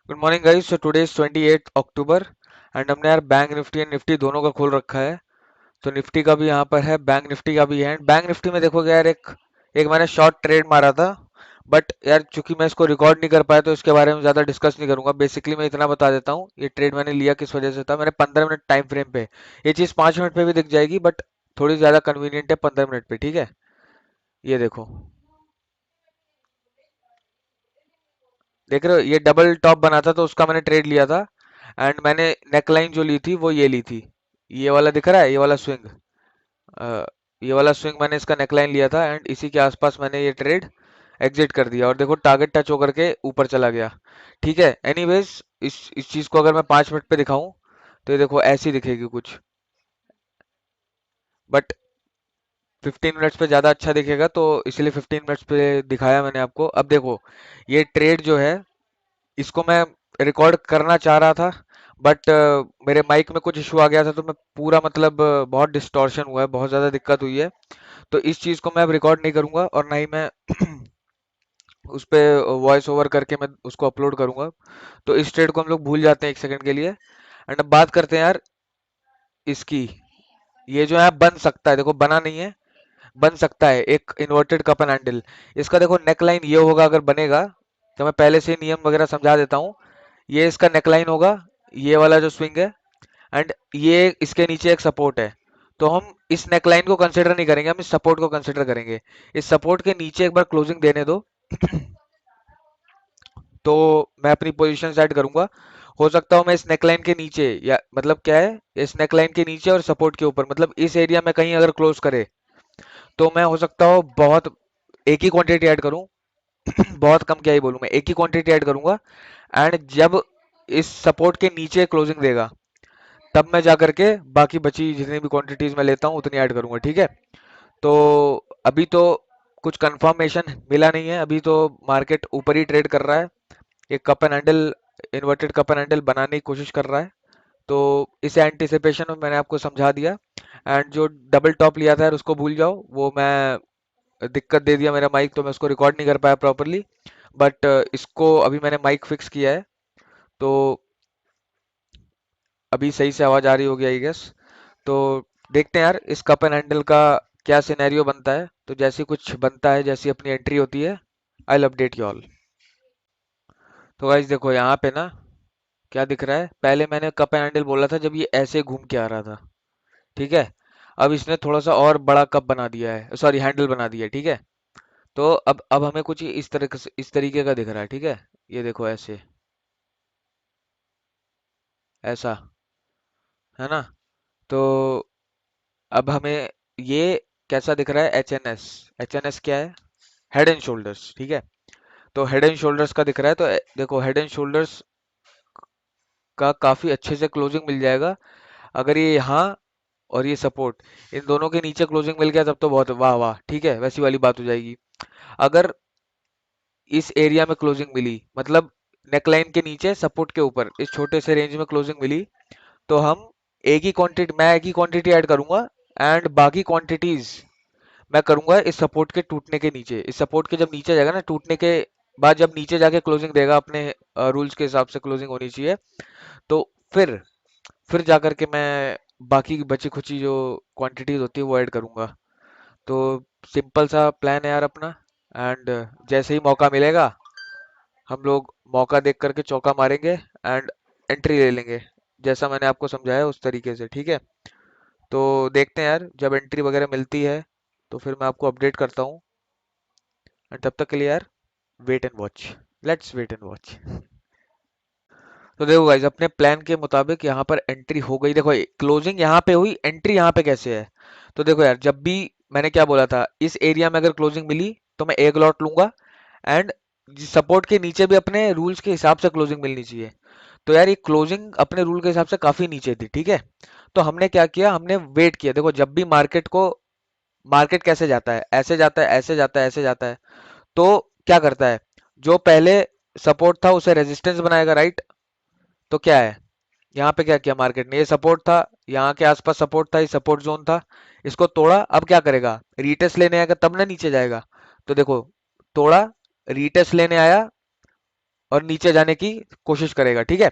Good morning guys. So today is 28 October and हमने यार bank Nifty and Nifty दोनों का खोल रखा है। तो निफ्टी का भी यहाँ पर है, बैंक निफ्टी का भी है। बैंक निफ्टी में देखोगे यार, एक एक मैंने शॉर्ट ट्रेड मारा था। बट यार चूंकि मैं इसको रिकॉर्ड नहीं कर पाया तो इसके बारे में ज़्यादा डिस्कस नहीं करूंगा। बेसिकली मैं इतना बता देता हूँ, ये ट्रेड मैंने लिया किस वजह से था। मैंने 15 मिनट टाइम फ्रेम पे, ये चीज़ 5 मिनट पे भी दिख जाएगी बट थोड़ी ज़्यादा कन्वीनियंट है 15 मिनट पे, ठीक है। ये देखो, देख रहे हो ये डबल टॉप बना था तो उसका मैंने ट्रेड लिया था। एंड मैंने नेकलाइन जो ली थी वो ये ली थी। ये वाला दिख रहा है, ये वाला स्विंग, ये वाला स्विंग मैंने इसका नेकलाइन लिया था एंड इसी के आसपास मैंने ये ट्रेड एग्जिट कर दिया और देखो टारगेट टच होकर के ऊपर चला गया। ठीक है, एनीवेज इस चीज को अगर मैं 5 मिनट पे दिखाऊं तो ये देखो ऐसी दिखेगी कुछ, बट 15 मिनट्स पे ज्यादा अच्छा दिखेगा तो इसलिए 15 मिनट्स पे दिखाया मैंने आपको। अब देखो ये ट्रेड जो है, इसको मैं रिकॉर्ड करना चाह रहा था बट मेरे माइक में कुछ इशू आ गया था तो मैं पूरा मतलब बहुत डिस्टॉर्शन हुआ है, बहुत ज़्यादा दिक्कत हुई है। तो इस चीज़ को मैं अब रिकॉर्ड नहीं करूंगा और ना ही मैं उस पे वॉइस ओवर करके मैं उसको अपलोड करूंगा। तो इस ट्रेड को हम लोग भूल जाते हैं 1 सेकंड के लिए एंड अब बात करते हैं यार इसकी। ये जो है बन सकता है, देखो बना नहीं है, बन सकता है एक इन्वर्टेड कप एंड हैंडल। इसका देखो नेक लाइन ये होगा अगर बनेगा, तो मैं पहले से ही नियम वगैरह समझा देता हूँ। ये इसका नेकलाइन होगा, ये वाला जो स्विंग है, एंड ये इसके नीचे एक सपोर्ट है। तो हम इस नेकलाइन को कंसिडर नहीं करेंगे, हम इस सपोर्ट को कंसिडर करेंगे। इस सपोर्ट के नीचे एक बार क्लोजिंग देने दो तो मैं अपनी पोजीशन सेट करूंगा। हो सकता हूँ मैं इस नेकलाइन के नीचे, या मतलब क्या है, इस नेकलाइन के नीचे और सपोर्ट के ऊपर, मतलब इस एरिया में कहीं अगर क्लोज करे तो मैं हो सकता हूँ बहुत एक ही क्वांटिटी ऐड करूं। बहुत कम क्या ही बोलूं, मैं एक ही क्वांटिटी ऐड करूंगा एंड जब इस सपोर्ट के नीचे क्लोजिंग देगा तब मैं जा करके बाकी बची जितनी भी क्वांटिटीज मैं लेता हूँ उतनी ऐड करूंगा, ठीक है। तो अभी तो कुछ कंफर्मेशन मिला नहीं है, अभी तो मार्केट ऊपर ही ट्रेड कर रहा है। एक cup and handle, inverted cup and handle बनाने की कोशिश कर रहा है। तो इसे एंटिसिपेशन में मैंने आपको समझा दिया। एंड जो डबल टॉप लिया था यार उसको भूल जाओ, वो मैं दिक्कत दे दिया मेरा माइक तो मैं उसको रिकॉर्ड नहीं कर पाया प्रॉपरली। बट इसको अभी मैंने माइक फिक्स किया है तो अभी सही से आवाज आ रही होगी आई गेस। तो देखते हैं यार इस कप एंड हैंडल का क्या सिनेरियो बनता है। तो जैसी कुछ बनता है, जैसी अपनी एंट्री होती है, I will update you all. तो गाइस देखो यहाँ पे ना क्या दिख रहा है, पहले मैंने कप एंड हैंडल बोला था जब ये ऐसे घूम के आ रहा था, ठीक है। अब इसने थोड़ा सा और बड़ा कप बना दिया है, सॉरी हैंडल बना दिया है, ठीक है। तो अब हमें कुछ इस तरह से, इस तरीके का दिख रहा है, ठीक है। ये देखो ऐसे, ऐसा, है ना। तो अब हमें ये कैसा दिख रहा है, H N S. H N S क्या है, हेड एंड शोल्डर्स, ठीक है। तो हेड एंड शोल्डर्स का दिख रहा है तो देखो हेड एंड शोल्डर्स का काफी अच्छे से क्लोजिंग मिल जाएगा अगर ये यहाँ और ये सपोर्ट, इन दोनों के नीचे क्लोजिंग मिल गया तब तो बहुत वाह वाह, ठीक है, वैसी वाली बात हो जाएगी। अगर इस एरिया में क्लोजिंग मिली, मतलब नेकलाइन के नीचे सपोर्ट के ऊपर इस छोटे से रेंज में क्लोजिंग मिली, तो हम एक ही क्वांटिटी, मैं एक ही क्वांटिटी ऐड करूंगा एंड बाकी क्वांटिटीज मैं करूंगा इस सपोर्ट के टूटने के नीचे। इस सपोर्ट के जब नीचे जाएगा ना, टूटने के बाद जब नीचे जाके क्लोजिंग देगा, अपने रूल्स के हिसाब से क्लोजिंग होनी चाहिए, तो फिर जा करके मैं बाकी की बची खुची जो क्वांटिटीज होती है वो ऐड करूंगा। तो सिंपल सा प्लान है यार अपना। एंड जैसे ही मौका मिलेगा हम लोग मौका देख करके चौका मारेंगे एंड एंट्री ले लेंगे, जैसा मैंने आपको समझाया उस तरीके से, ठीक है। तो देखते हैं यार जब एंट्री वगैरह मिलती है तो फिर मैं आपको अपडेट करता हूँ। एंड तब तक के लिए यार wait and watch, let's wait and watch. तो देखो गाइस, अपने प्लान के मुताबिक यहाँ पर एंट्री हो गई। देखो क्लोजिंग यहाँ पे हुई, एंट्री यहाँ पे कैसे है। तो देखो यार, जब भी मैंने क्या बोला था, इस एरिया में अगर क्लोजिंग मिली तो मैं एक लॉट लूंगा एंड सपोर्ट के नीचे भी अपने रूल्स के हिसाब से क्लोजिंग मिलनी चाहिए। तो यार ये क्लोजिंग अपने रूल के हिसाब से काफी नीचे थी, ठीक है। तो हमने क्या किया, हमने वेट किया। देखो जब भी मार्केट को, मार्केट कैसे जाता है, ऐसे जाता है, ऐसे जाता है, ऐसे जाता है, तो क्या करता है, जो पहले सपोर्ट था उसे रेजिस्टेंस बनाएगा, राइट। तो क्या है, यहाँ पे क्या किया मार्केट ने, ये सपोर्ट था, यहाँ के आसपास सपोर्ट था, ये सपोर्ट जोन था, इसको तोड़ा। अब क्या करेगा, रीटेस्ट लेने आएगा तब ना नीचे जाएगा। तो देखो तोड़ा, रीटेस्ट लेने आया, और नीचे जाने की कोशिश करेगा, ठीक है।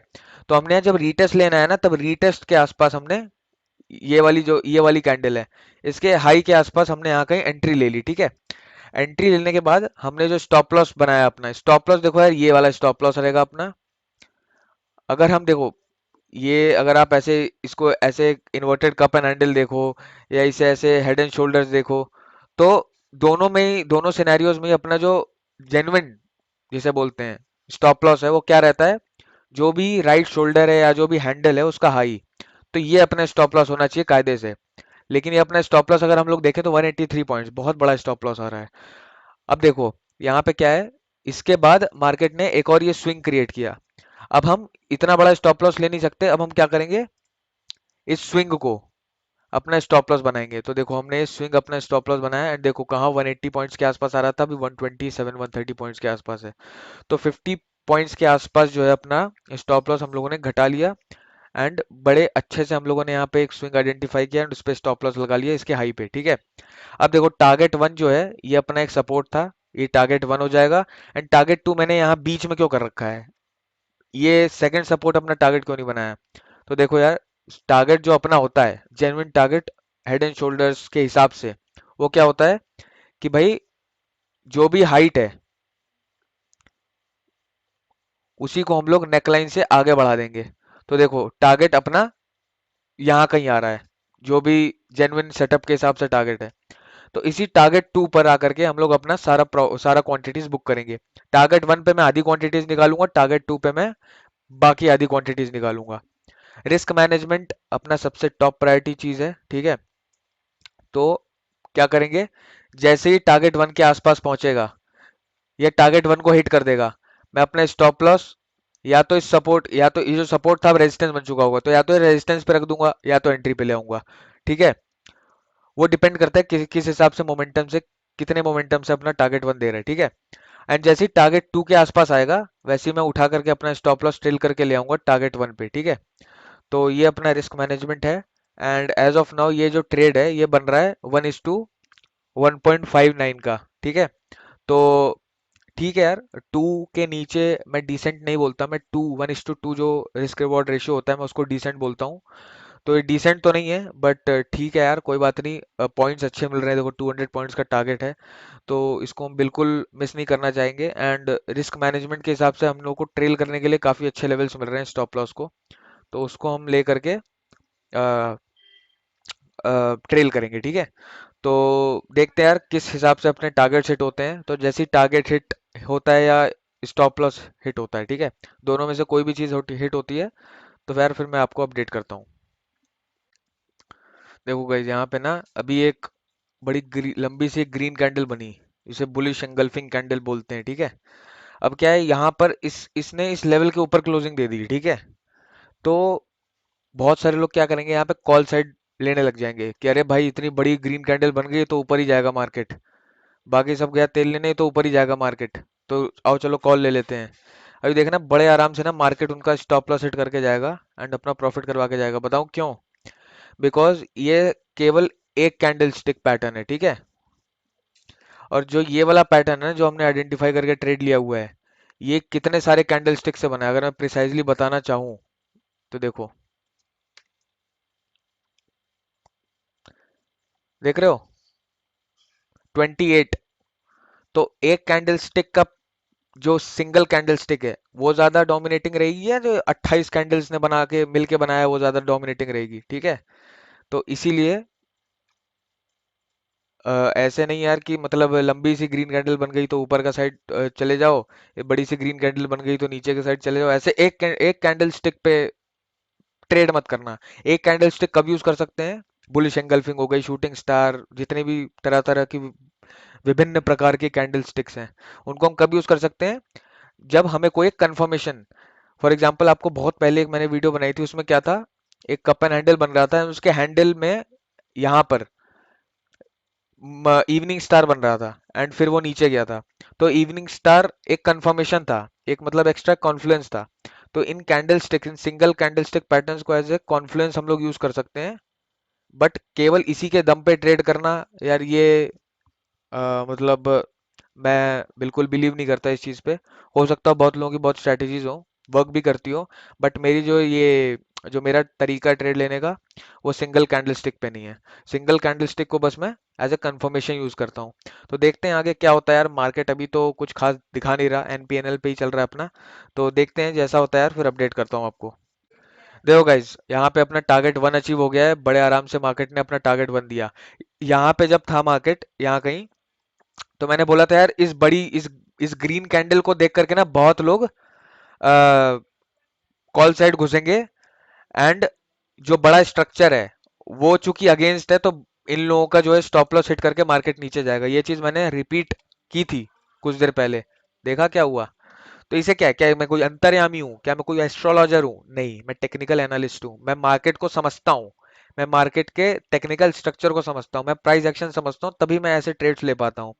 तो हमने यहाँ जब रीटेस्ट लेना है ना, तब रीटेस्ट के आसपास हमने ये वाली कैंडल है, इसके हाई के आसपास हमने यहाँ कहीं एंट्री ले ली, ठीक है। एंट्री लेने के बाद हमने जो स्टॉप लॉस बनाया, अपना स्टॉप लॉस देखो यार, ये वाला स्टॉप लॉस रहेगा अपना। अगर हम देखो, ये अगर आप ऐसे इसको ऐसे इन्वर्टेड कप एंड हैंडल देखो, या इसे ऐसे हेड एंड शोल्डर्स देखो, तो दोनों में ही, दोनों सिनेरियोज में ही अपना जो जेन्युइन जिसे बोलते हैं स्टॉप लॉस है, वो क्या रहता है, जो भी राइट शोल्डर है या जो भी हैंडल है उसका हाई। तो ये अपना स्टॉप लॉस होना चाहिए कायदे से। लेकिन ये अपना स्टॉप लॉस अगर हम लोग देखें तो 183 पॉइंट्स, बहुत बड़ा स्टॉप लॉस आ रहा है। अब देखो यहाँ पे क्या है, इसके बाद मार्केट ने एक और ये स्विंग क्रिएट किया। अब हम इतना बड़ा स्टॉप लॉस ले नहीं सकते, अब हम क्या करेंगे, इस स्विंग को अपना स्टॉप लॉस बनाएंगे। तो देखो हमने इस स्विंग अपना स्टॉप लॉस बनाया, एंड देखो कहाँ 180 पॉइंट्स के आसपास आ रहा था, अभी 127 130 पॉइंट्स के आसपास है। तो 50 पॉइंट्स के आसपास जो है अपना स्टॉप लॉस हम लोगों ने घटा लिया, एंड बड़े अच्छे से हम लोगों ने यहाँ पे एक स्विंग आइडेंटिफाई किया एंड उस पे स्टॉप लॉस लगा लिया इसके हाई पे, ठीक है। अब देखो टारगेट वन जो है ये अपना एक सपोर्ट था, ये टारगेट वन हो जाएगा। एंड टारगेट टू मैंने यहाँ बीच में क्यों कर रखा है, ये सेकंड सपोर्ट अपना टारगेट क्यों नहीं बनाया। तो देखो यार, टारगेट जो अपना होता है genuine target head and shoulders के हिसाब से, वो क्या होता है कि भाई जो भी हाइट है उसी को हम लोग नेकलाइन से आगे बढ़ा देंगे। तो देखो टारगेट अपना यहाँ कहीं आ रहा है, जो भी जेन्युइन सेटअप के हिसाब से टारगेट है। तो इसी टारगेट टू पर आकर के हम लोग अपना सारा क्वांटिटीज बुक करेंगे। टारगेट वन पे मैं आधी क्वांटिटीज निकालूंगा, टारगेट टू पे मैं बाकी आधी क्वांटिटीज निकालूंगा। रिस्क मैनेजमेंट अपना सबसे टॉप प्रायोरिटी चीज है, ठीक है। तो क्या करेंगे, जैसे ही टारगेट वन के आसपास पहुंचेगा, ये टारगेट वन को हिट कर देगा, मैं अपना स्टॉप लॉस या तो इस सपोर्ट, या तो ये जो सपोर्ट था रेजिस्टेंस बन चुका होगा, तो या तो रेजिस्टेंस पे रख दूंगा या तो एंट्री पे ले आऊंगा, ठीक है। वो डिपेंड करता है किस हिसाब से मोमेंटम से, कितने मोमेंटम से अपना टारगेट वन दे रहा है, ठीक है। एंड जैसे ही टारगेट टू के आसपास आएगा, वैसे ही मैं उठा करके अपना स्टॉप लॉस ट्रेल करके ले आऊंगा टारगेट वन पे, ठीक है। तो ये अपना रिस्क मैनेजमेंट है। एंड एज ऑफ नाउ ये जो ट्रेड है ये बन रहा है 1:1.59 का, ठीक है। तो ठीक है यार, टू के नीचे मैं डिसेंट नहीं बोलता, मैं 1:2 जो रिस्क रिवॉर्ड रेशियो होता है मैं उसको डिसेंट बोलता हूँ। तो ये डिसेंट तो नहीं है, बट ठीक है यार, कोई बात नहीं, पॉइंट्स अच्छे मिल रहे हैं, देखो 200 पॉइंट्स का टारगेट है, तो इसको हम बिल्कुल मिस नहीं करना चाहेंगे। एंड रिस्क मैनेजमेंट के हिसाब से हम लोग को ट्रेल करने के लिए काफ़ी अच्छे लेवल्स मिल रहे हैं स्टॉप लॉस को, तो उसको हम ले करके ट्रेल करेंगे, ठीक है। तो देखते हैं यार किस हिसाब से अपने टारगेट हिट होते हैं, तो जैसे ही टारगेट हिट होता है या स्टॉप लॉस हिट होता है, ठीक है, दोनों में से कोई भी चीज़ हिट होती है, तो यार फिर मैं आपको अपडेट करता हूँ। देखो गाइस, यहाँ पे ना अभी एक बड़ी लंबी सी एक ग्रीन कैंडल बनी, इसे बुलिश एंगल्फिंग कैंडल बोलते हैं, ठीक है। अब क्या है, यहाँ पर इसने इस लेवल के ऊपर क्लोजिंग दे दी, ठीक है। तो बहुत सारे लोग क्या करेंगे, यहाँ पे कॉल साइड लेने लग जाएंगे कि अरे भाई इतनी बड़ी ग्रीन कैंडल बन गई तो ऊपर ही जाएगा मार्केट, बाकी सब गया तेल लेने तो ऊपर ही जाएगा मार्केट, तो आओ चलो कॉल ले लेते हैं। अभी देखना बड़े आराम से ना मार्केट उनका स्टॉप लॉस हिट करके जाएगा एंड अपना प्रॉफिट करवा के जाएगा, बताऊं क्यों। बिकॉज ये केवल एक कैंडल स्टिक पैटर्न है, ठीक है। और जो ये वाला पैटर्न है जो हमने आइडेंटिफाई करके ट्रेड लिया हुआ है, ये कितने सारे कैंडल स्टिक से बना है, अगर मैं प्रिसाइजली बताना चाहूँ तो देखो, देख रहे हो 28। तो एक कैंडल स्टिक का जो सिंगल कैंडल स्टिक है वो ज्यादा डोमिनेटिंग रहेगी, या जो 28 कैंडल्स ने बना के मिलके बनाया है वो ज्यादा डोमिनेटिंग रहेगी, ठीक है। तो इसीलिए ऐसे नहीं यार कि मतलब लंबी सी ग्रीन कैंडल बन गई तो ऊपर का साइड चले जाओ, ये बड़ी सी ग्रीन कैंडल बन गई तो नीचे के साइड चले जाओ, ऐसे एक कैंडल स्टिक पे ट्रेड मत करना। एक कैंडल स्टिक कब यूज कर सकते हैं, बुलिश एंगल्फिंग हो गई, शूटिंग स्टार, जितने भी तरह तरह की विभिन्न प्रकार के कैंडल स्टिक्स हैं, उनको हम कब यूज कर सकते हैं, जब हमें कोई कंफर्मेशन। फॉर एग्जाम्पल आपको बहुत पहले एक मैंने वीडियो बनाई थी, उसमें क्या था, एक कप एंड हैंडल बन रहा था, उसके हैंडल में यहाँ पर इवनिंग स्टार बन रहा था एंड फिर वो नीचे गया था। तो इवनिंग स्टार एक कंफर्मेशन था, एक मतलब एक्स्ट्रा कॉन्फ्लुएंस था। तो इन कैंडल स्टिक, इन सिंगल कैंडल स्टिक पैटर्न्स को एज ए कॉन्फ्लुएंस हम लोग यूज कर सकते हैं। बट केवल इसी के दम पे ट्रेड करना यार, ये मतलब मैं बिल्कुल बिलीव नहीं करता इस चीज़ पे। हो सकता है बहुत लोगों की बहुत स्ट्रैटेजीज हो, वर्क भी करती हो, बट मेरी जो मेरा तरीका है ट्रेड लेने का, वो सिंगल कैंडलस्टिक पे नहीं है। सिंगल कैंडलस्टिक को बस मैं एज ए कंफर्मेशन यूज करता हूँ। तो देखते हैं आगे क्या होता है यार। मार्केट अभी तो कुछ खास दिखा नहीं रहा, एनपीएनएल पे ही चल रहा है अपना। तो देखते हैं जैसा होता है यार, फिर अपडेट करता हूँ आपको। देखो गाइज, यहाँ पे अपना टारगेट वन अचीव हो गया है, बड़े आराम से मार्केट ने अपना टारगेट वन दिया। यहाँ पे जब था मार्केट यहाँ कहीं, तो मैंने बोला था यार इस ग्रीन कैंडल को देख करके ना बहुत लोग कॉल साइड घुसेंगे, एंड जो बड़ा स्ट्रक्चर है वो चूंकि अगेंस्ट है, तो इन लोगों का जो है स्टॉप लॉस हिट करके मार्केट नीचे जाएगा। ये चीज मैंने रिपीट की थी कुछ देर पहले। देखा क्या हुआ। तो इसे क्या क्या मैं कोई अंतर्यामी हूँ क्या, मैं कोई एस्ट्रोलॉजर हूँ? नहीं, मैं टेक्निकल एनालिस्ट हूँ। मैं मार्केट को समझता हूँ, मैं मार्केट के टेक्निकल स्ट्रक्चर को समझता हूँ, मैं प्राइस एक्शन समझता हूँ, तभी मैं ऐसे ट्रेड्स ले पाता हूँ।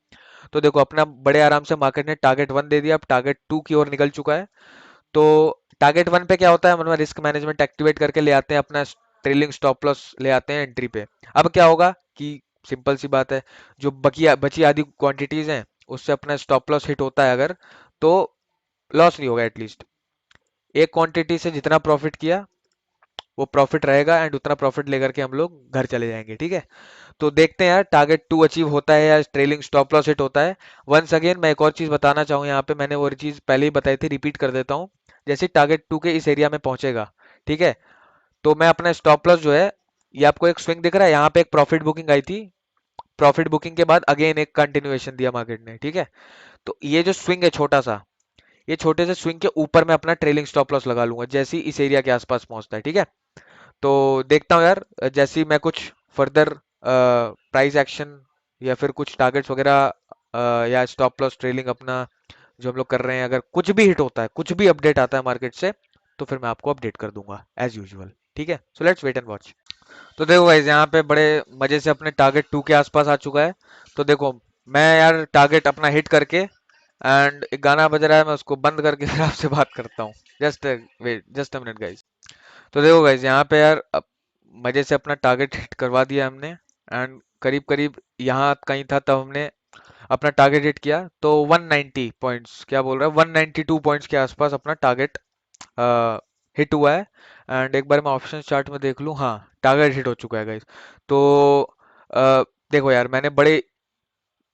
तो देखो अपना बड़े आराम से मार्केट ने टारगेट वन दे दिया, अब टारगेट टू की ओर निकल चुका है। तो टारगेट वन पे क्या होता है, मतलब रिस्क मैनेजमेंट एक्टिवेट करके ले आते हैं अपना ट्रेलिंग स्टॉप लॉस, ले आते हैं एंट्री पे। अब क्या होगा कि सिंपल सी बात है, जो बकी बची आधी क्वांटिटीज हैं उससे अपना स्टॉप लॉस हिट होता है अगर, तो लॉस नहीं होगा एटलीस्ट। एक क्वांटिटी से जितना प्रॉफिट किया वो प्रॉफिट रहेगा, एंड उतना प्रॉफिट लेकर के हम लोग घर चले जाएंगे, ठीक है। तो देखते हैं यार टारगेट टू अचीव होता है या ट्रेलिंग स्टॉप लॉस हिट होता है। वंस अगेन मैं एक और चीज बताना चाहूँ यहाँ पे, मैंने वो चीज पहले ही बताई थी, रिपीट कर देता हूँ। जैसे टारगेट टू के इस एरिया में पहुंचेगा, ठीक है, तो मैं अपना स्टॉप लॉस जो है, ये आपको एक स्विंग दिख रहा है, यहाँ पे एक प्रॉफिट बुकिंग आई थी। प्रॉफिट बुकिंग के बाद अगेन एक कंटिन्यूएशन दिया मार्केट ने, ठीक है। तो ये जो स्विंग है छोटा सा, ये छोटे से स्विंग के ऊपर मैं अपना ट्रेलिंग स्टॉप लॉस लगा लूंगा जैसे ही इस एरिया के आसपास पहुंचता है, ठीक है। तो देखता हूँ यार, जैसे ही मैं कुछ फर्दर प्राइस एक्शन या फिर कुछ टारगेट्स वगैरह या स्टॉप लॉस ट्रेलिंग अपना जो हम लोग कर रहे हैं, अगर कुछ भी हिट होता है, कुछ भी अपडेट आता है मार्केट से, तो फिर मैं आपको अपडेट कर दूंगा एज यूजुअल, ठीक है। So let's wait and watch. तो देखो गाइस, यहाँ पे बड़े मजे से अपने टारगेट टू के आसपास आ चुका है। तो देखो, मैं यार टारगेट अपना हिट करके, एंड एक गाना बज रहा है, मैं उसको बंद करके फिर आपसे बात करता हूँ। Just wait, just a minute guys. तो देखो गाइस, यहाँ पे यार मजे से अपना टारगेट हिट करवा दिया हमने, एंड करीब करीब यहाँ कहीं था तब हमने अपना टारगेट हिट किया। तो 190 पॉइंट्स, क्या बोल रहा है, 192 पॉइंट्स के आसपास अपना टारगेट हिट हुआ है। एंड एक बार मैं ऑप्शन चार्ट में देख लूँ, हाँ टारगेट हिट हो चुका है गाइस। तो देखो यार, मैंने बड़े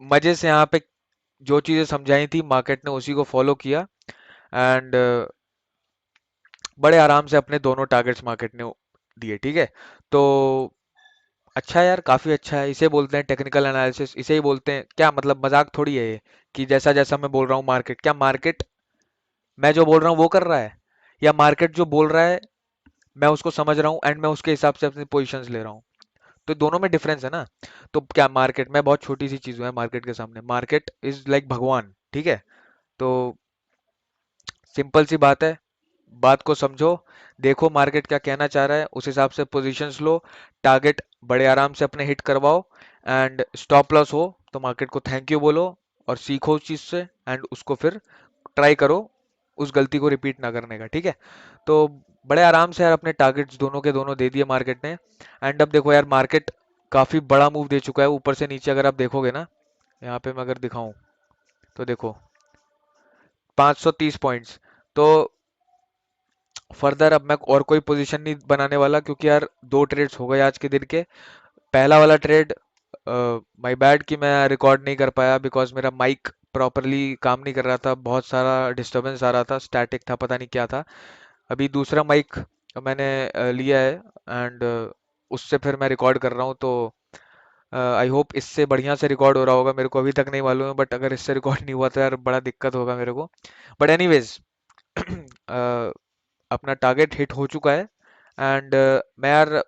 मजे से यहाँ पे जो चीज़ें समझाई थी मार्केट ने उसी को फॉलो किया, एंड बड़े आराम से अपने दोनों टारगेट्स मार्केट ने दिए, ठीक है। तो अच्छा है यार, काफी अच्छा है। इसे बोलते हैं टेक्निकल एनालिसिस, इसे ही बोलते हैं, क्या मतलब मजाक थोड़ी है ये कि जैसा जैसा मैं बोल रहा हूँ मार्केट, क्या मार्केट मैं जो बोल रहा हूँ वो कर रहा है, या मार्केट जो बोल रहा है मैं उसको समझ रहा हूँ एंड मैं उसके हिसाब से अपनी पोजीशंस ले रहा हूँ। तो दोनों में डिफरेंस है ना। तो क्या मार्केट, मैं बहुत छोटी सी चीज हूँ मार्केट के सामने, मार्केट इज लाइक भगवान, ठीक है। तो सिंपल सी बात है, बात को समझो, देखो मार्केट क्या कहना चाह रहा है, उस हिसाब से पोजीशंस लो, टारगेट बड़े आराम से अपने हिट करवाओ, एंड स्टॉप लॉस हो तो मार्केट को थैंक यू बोलो और सीखो उस चीज से, एंड उसको फिर ट्राई करो उस गलती को रिपीट ना करने का, ठीक है। तो बड़े आराम से यार अपने टारगेट्स दोनों के दोनों दे दिए मार्केट ने। एंड अब देखो यार, मार्केट काफी बड़ा मूव दे चुका है ऊपर से नीचे, अगर आप देखोगे ना, यहाँ पे मैं अगर दिखाऊं, तो देखो 530 पॉइंट्स। तो फर्दर अब मैं और कोई पोजीशन नहीं बनाने वाला, क्योंकि यार दो ट्रेड्स हो गए आज के दिन के। पहला वाला ट्रेड, माय बैड कि मैं रिकॉर्ड नहीं कर पाया, बिकॉज मेरा माइक प्रॉपरली काम नहीं कर रहा था, बहुत सारा डिस्टरबेंस आ रहा था, स्टैटिक था, पता नहीं क्या था। अभी दूसरा माइक मैंने लिया है, एंड उससे फिर मैं रिकॉर्ड कर रहा हूँ। तो आई होप इससे बढ़िया से रिकॉर्ड हो रहा होगा, मेरे को अभी तक नहीं मालूम है, बट अगर इससे रिकॉर्ड नहीं हुआ तो यार बड़ा दिक्कत होगा मेरे को। बट एनीवेज अपना टारगेट हिट हो चुका है, एंड मैं यार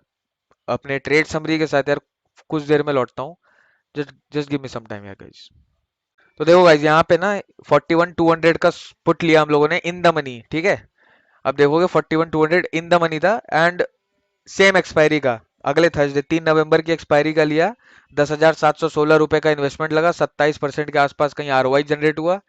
अपने ट्रेड समरी के साथ यार कुछ देर में लौटता हूँ। Just just give me some time यार गाइस। तो देखो गाइस, यहाँ पे ना 41,200 का पुट लिया हम लोगों ने इन द मनी, ठीक है। अब देखोगे 41,200 इन द मनी था, एंड सेम एक्सपायरी का, अगले थर्सडे 3 नवंबर की एक्सपायरी का लिया। 10,716 रुपए का इन्वेस्टमेंट लगा, 27% के आसपास कहीं आरओआई जनरेट हुआ,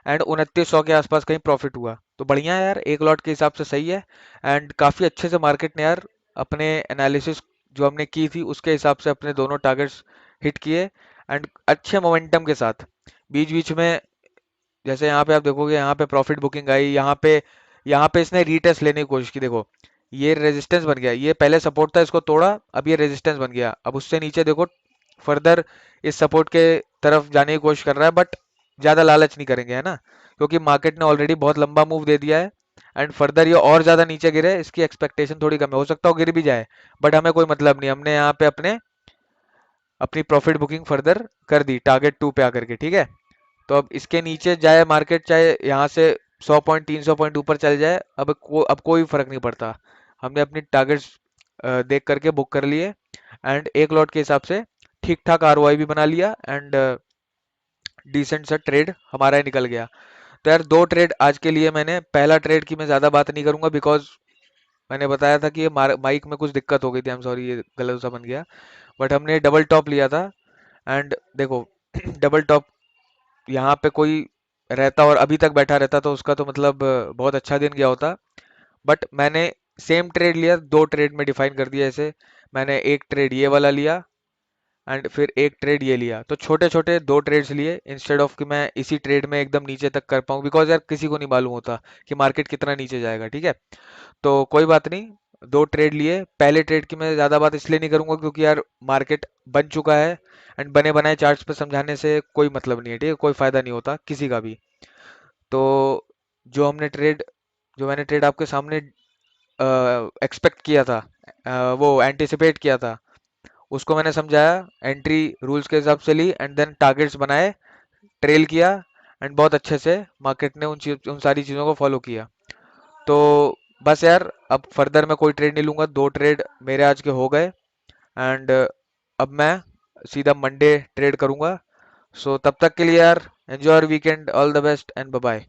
एंड 2900 के आसपास कहीं प्रॉफिट हुआ। तो बढ़िया है यार, एक लॉट के हिसाब से सही है। एंड काफी अच्छे से मार्केट ने यार अपने एनालिसिस जो हमने की थी उसके हिसाब से अपने दोनों टारगेट्स हिट किए, एंड अच्छे मोमेंटम के साथ। बीच बीच में, जैसे यहाँ पे आप देखोगे, यहाँ पे प्रॉफिट बुकिंग आई, यहाँ पे इसने रीटेस्ट लेने की कोशिश की, देखो ये रेजिस्टेंस बन गया, ये पहले सपोर्ट था, इसको तोड़ा, अब ये रेजिस्टेंस बन गया, अब उससे नीचे देखो फर्दर इस सपोर्ट के तरफ जाने की कोशिश कर रहा है, बट ज्यादा लालच नहीं करेंगे, है ना, क्योंकि मार्केट ने ऑलरेडी बहुत लंबा मूव दे दिया है, एंड फर्दर ये और ज्यादा नीचे गिरे, इसकी एक्सपेक्टेशन थोड़ी कम है, हो सकता हो गिर भी जाए, बट हमें कोई मतलब नहीं, हमने यहाँ पे अपनी प्रॉफिट बुकिंग फर्दर कर दी टारगेट 2 पे आकर के, ठीक है। तो अब इसके नीचे जाए मार्केट, चाहे यहाँ से 100 पॉइंट 300 पॉइंट ऊपर चल जाए, अब कोई फर्क नहीं पड़ता, हमने अपनी टारगेट्स देख करके बुक कर लिए, एंड एक लॉट के हिसाब से ठीक ठाक आरओआई भी बना लिया, एंड डिसेंट सा ट्रेड हमारा ही निकल गया। तो यार दो ट्रेड आज के लिए मैंने, पहला ट्रेड की मैं ज्यादा बात नहीं करूंगा, बिकॉज मैंने बताया था कि ये माइक में कुछ दिक्कत हो गई थी, आई एम सॉरी, ये गलत सा बन गया, बट हमने डबल टॉप लिया था, एंड देखो डबल टॉप यहाँ पे कोई रहता और अभी तक बैठा रहता तो उसका तो मतलब बहुत अच्छा दिन गया होता, बट मैंने सेम ट्रेड लिया, दो ट्रेड में डिफाइन कर दिया ऐसे, मैंने एक ट्रेड ये वाला लिया, एंड फिर एक ट्रेड ये लिया, तो छोटे छोटे दो ट्रेड्स लिए, इंस्टेड ऑफ कि मैं इसी ट्रेड में एकदम नीचे तक कर पाऊँ, बिकॉज यार किसी को नहीं मालूम होता कि मार्केट कितना नीचे जाएगा, ठीक है। तो कोई बात नहीं, दो ट्रेड लिए, पहले ट्रेड की मैं ज्यादा बात इसलिए नहीं करूंगा क्योंकि यार मार्केट बन चुका है, एंड बने बनाए चार्ट्स पे समझाने से कोई मतलब नहीं है, ठीक है, कोई फायदा नहीं होता किसी का भी। तो जो हमने ट्रेड जो मैंने ट्रेड आपके सामने एक्सपेक्ट किया था, वो एंटिसिपेट किया था, उसको मैंने समझाया, एंट्री रूल्स के हिसाब से ली, एंड देन टारगेट्स बनाए, ट्रेल किया, एंड बहुत अच्छे से मार्केट ने उन सारी चीज़ों को फॉलो किया। तो बस यार, अब फर्दर मैं कोई ट्रेड नहीं लूंगा, दो ट्रेड मेरे आज के हो गए, एंड अब मैं सीधा मंडे ट्रेड करूंगा। सो तब तक के लिए यार, enjoy weekend, all the best and bye bye.